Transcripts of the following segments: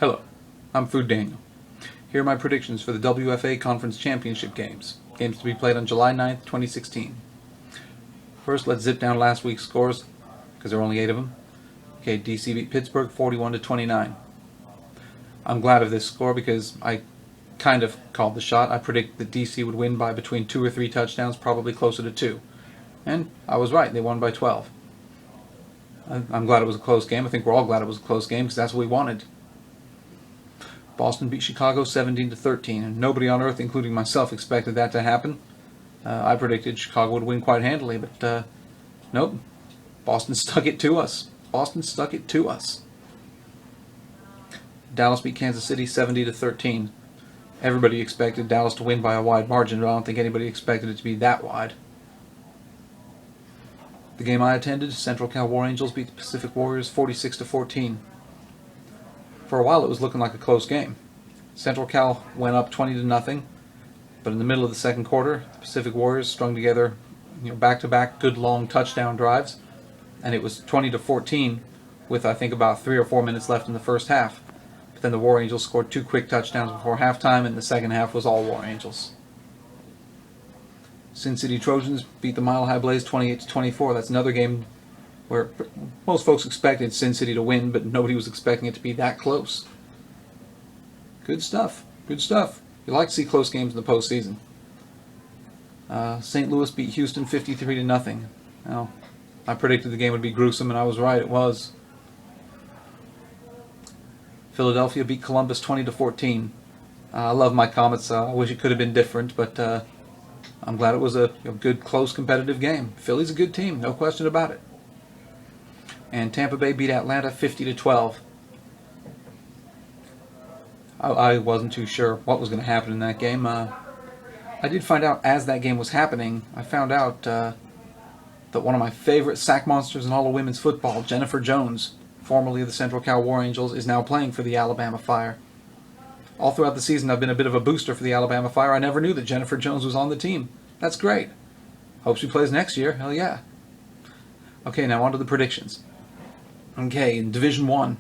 Hello, I'm Food Daniel. Here are my predictions for the WFA Conference Championship games. Games to be played on July 9th, 2016. First, let's zip down last week's scores, because there are only 8 of them. Okay, DC beat Pittsburgh 41-29. I'm glad of this score because I kind of called the shot. I predicted that DC would win by between 2 or 3 touchdowns, probably closer to 2. And I was right, they won by 12. I'm glad it was a close game. I think we're all glad it was a close game because that's what we wanted. Boston beat Chicago 17-13, and nobody on earth, including myself, expected that to happen. I predicted Chicago would win quite handily, but nope. Boston stuck it to us. Boston stuck it to us. Dallas beat Kansas City 70-13. Everybody expected Dallas to win by a wide margin, but I don't think anybody expected it to be that wide. The game I attended, Central Cal War Angels beat the Pacific Warriors 46-14. For a while it was looking like a close game. Central Cal went up 20-0, but in the middle of the second quarter, the Pacific Warriors strung together back-to-back good long touchdown drives, and it was 20-14 with I think about 3 or 4 minutes left in the first half. But then the War Angels scored 2 quick touchdowns before halftime, and the second half was all War Angels. Sin City Trojans beat the Mile High Blaze 28-24. That's another game where most folks expected Sin City to win, but nobody was expecting it to be that close. Good stuff. Good stuff. You like to see close games in the postseason. St. Louis beat Houston 53-0. Now, I predicted the game would be gruesome, and I was right. It was. Philadelphia beat Columbus 20-14. I love my Comets. I wish it could have been different, but I'm glad it was a good, close, competitive game. Philly's a good team, no question about it. And Tampa Bay beat Atlanta 50-12. I wasn't too sure what was going to happen in that game. I did find out as that game was happening, I found out that one of my favorite sack monsters in all of women's football, Jennifer Jones, formerly of the Central Cal War Angels, is now playing for the Alabama Fire. All throughout the season I've been a bit of a booster for the Alabama Fire. I never knew that Jennifer Jones was on the team. That's great. Hope she plays next year. Hell yeah. Okay, now on to the predictions. Okay, in Division 1,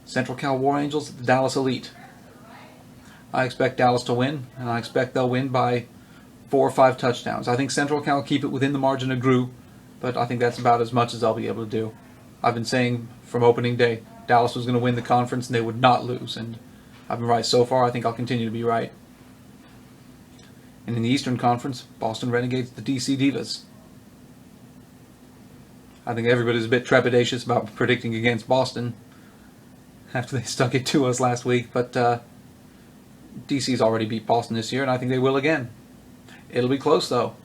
Central Cal War Angels at the Dallas Elite. I expect Dallas to win, and I expect they'll win by 4 or 5 touchdowns. I think Central Cal will keep it within the margin of Gru, but I think that's about as much as I'll be able to do. I've been saying from opening day Dallas was going to win the conference and they would not lose, and I've been right so far. I think I'll continue to be right. And in the Eastern Conference, Boston Renegades the DC Divas. I think everybody's a bit trepidatious about predicting against Boston after they stuck it to us last week, but DC's already beat Boston this year, and I think they will again. It'll be close, though.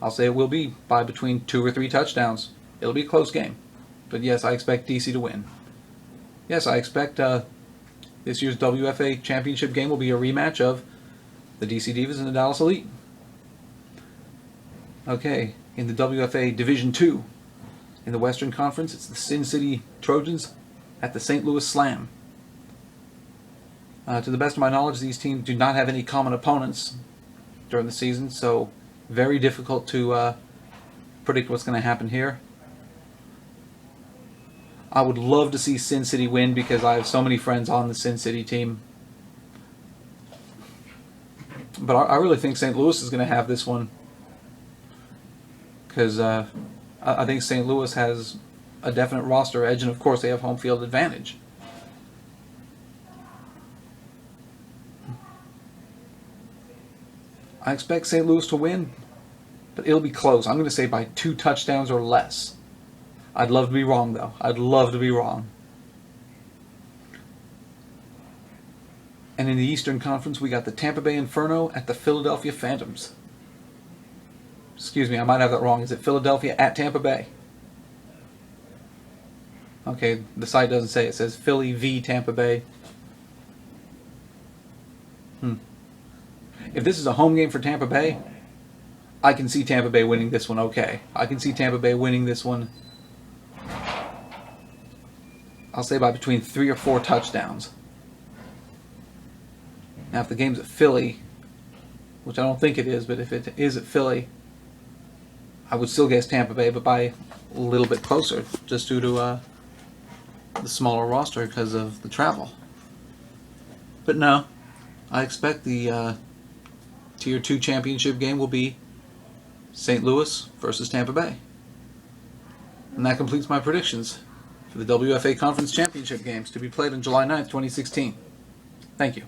I'll say it will be by between 2 or 3 touchdowns. It'll be a close game. But yes, I expect DC to win. Yes, I expect this year's WFA Championship game will be a rematch of the DC Divas and the Dallas Elite. Okay, in the WFA Division 2, in the Western Conference, it's the Sin City Trojans at the St. Louis Slam. To the best of my knowledge, these teams do not have any common opponents during the season, so very difficult to predict what's going to happen here. I would love to see Sin City win because I have so many friends on the Sin City team. But I really think St. Louis is going to have this one because I think St. Louis has a definite roster edge, and of course they have home field advantage. I expect St. Louis to win, but it'll be close. I'm going to say by 2 touchdowns or less. I'd love to be wrong, though. I'd love to be wrong. And in the Eastern Conference, we got the Tampa Bay Inferno at the Philadelphia Phantoms. Excuse me, I might have that wrong. Is it Philadelphia at Tampa Bay? Okay, the site doesn't say. It says Philly v. Tampa Bay. If this is a home game for Tampa Bay, I can see Tampa Bay winning this one okay. I can see Tampa Bay winning this one, I'll say by between 3 or 4 touchdowns. Now, if the game's at Philly, which I don't think it is, but if it is at Philly, I would still guess Tampa Bay, but by a little bit closer, just due to the smaller roster because of the travel. But no, I expect the Tier 2 championship game will be St. Louis versus Tampa Bay. And that completes my predictions for the WFA Conference Championship games to be played on July 9th, 2016. Thank you.